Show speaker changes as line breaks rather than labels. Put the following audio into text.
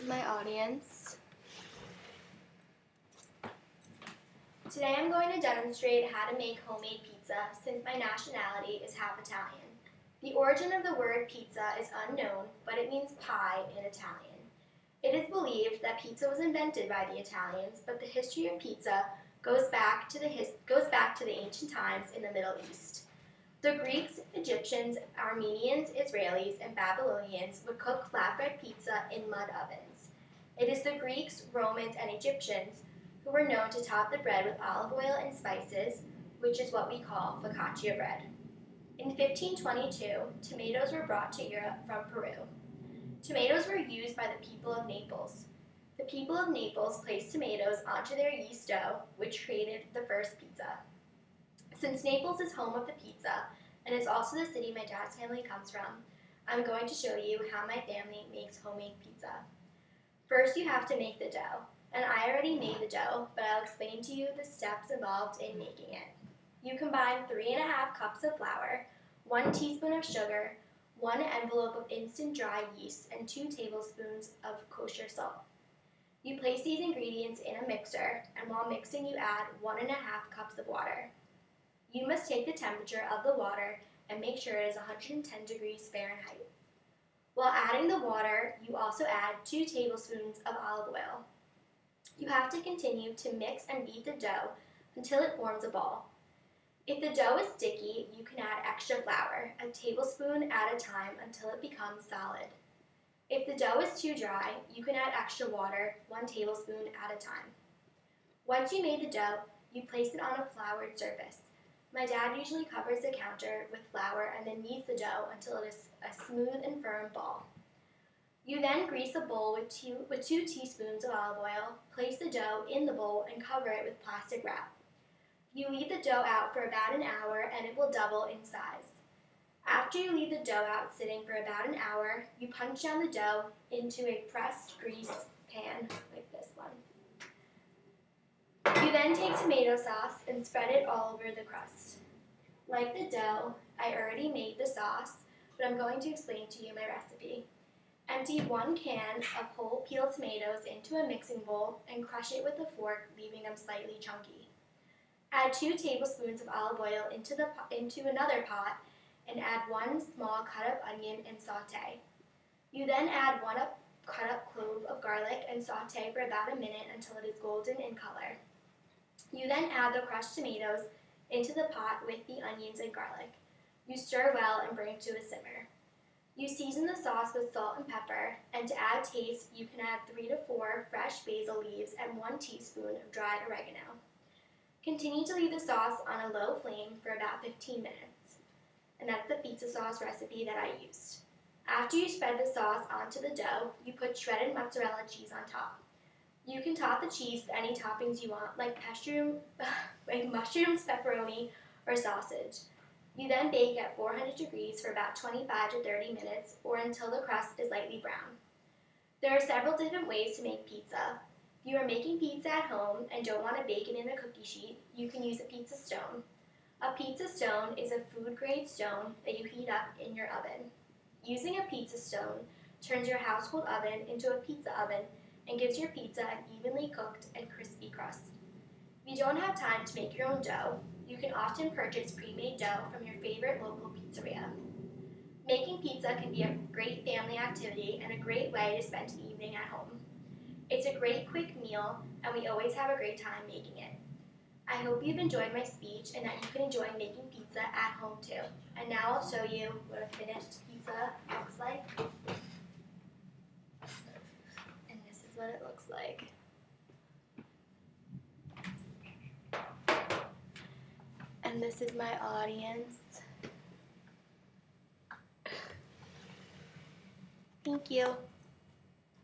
is my audience. Today I'm going to demonstrate how to make homemade pizza since my nationality is half Italian. The origin of the word pizza is unknown, but it means pie in Italian. It is believed that pizza was invented by the Italians, but the history of pizza goes back to the ancient times in the Middle East. The Greeks, Egyptians, Armenians, Israelis, and Babylonians would cook flatbread pizza in mud ovens. It is the Greeks, Romans, and Egyptians who were known to top the bread with olive oil and spices, which is what we call focaccia bread. In 1522, tomatoes were brought to Europe from Peru. Tomatoes were used by the people of Naples. The people of Naples placed tomatoes onto their yeast dough, which created the first pizza. Since Naples is home of the pizza, and is also the city my dad's family comes from, I'm going to show you how my family makes homemade pizza. First, you have to make the dough, and I already made the dough, but I'll explain to you the steps involved in making it. You combine 3½ cups of flour, 1 teaspoon of sugar, 1 envelope of instant dry yeast, and 2 tablespoons of kosher salt. You place these ingredients in a mixer, and while mixing you add 1½ cups of water. You must take the temperature of the water and make sure it is 110 degrees Fahrenheit. While adding the water, you also add 2 tablespoons of olive oil. You have to continue to mix and beat the dough until it forms a ball. If the dough is sticky, you can add extra flour, a tablespoon at a time until it becomes solid. If the dough is too dry, you can add extra water, 1 tablespoon at a time. Once you made the dough, you place it on a floured surface. My dad usually covers the counter with flour and then kneads the dough until it is a smooth and firm ball. You then grease a bowl with 2 teaspoons of olive oil, place the dough in the bowl, and cover it with plastic wrap. You leave the dough out for about an hour and it will double in size. After you leave the dough out sitting for about an hour, you punch down the dough into a pressed grease pan like this one. You then take tomato sauce and spread it all over the crust. Like the dough, I already made the sauce, but I'm going to explain to you my recipe. Empty 1 can of whole peeled tomatoes into a mixing bowl and crush it with a fork, leaving them slightly chunky. Add 2 tablespoons of olive oil into another pot and add 1 small cut-up onion and saute. You then add 1 cut-up clove of garlic and saute for about a minute until it is golden in color. You then add the crushed tomatoes into the pot with the onions and garlic. You stir well and bring to a simmer. You season the sauce with salt and pepper, and to add taste, you can add 3 to 4 fresh basil leaves and 1 teaspoon of dried oregano. Continue to leave the sauce on a low flame for about 15 minutes. And that's the pizza sauce recipe that I used. After you spread the sauce onto the dough, you put shredded mozzarella cheese on top. You can top the cheese with any toppings you want, like mushrooms, pepperoni, or sausage. You then bake at 400 degrees for about 25 to 30 minutes or until the crust is lightly brown. There are several different ways to make pizza. If you are making pizza at home and don't want to bake it in a cookie sheet, you can use a pizza stone. A pizza stone is a food-grade stone that you heat up in your oven. Using a pizza stone turns your household oven into a pizza oven and gives your pizza an evenly cooked and crispy crust. If you don't have time to make your own dough, you can often purchase pre-made dough from your favorite local pizzeria. Making pizza can be a great family activity and a great way to spend an evening at home. It's a great quick meal, and we always have a great time making it. I hope you've enjoyed my speech and that you can enjoy making pizza at home too. And now I'll show you what a finished pizza looks like. And this is what it looks like. And this is my audience. Thank you.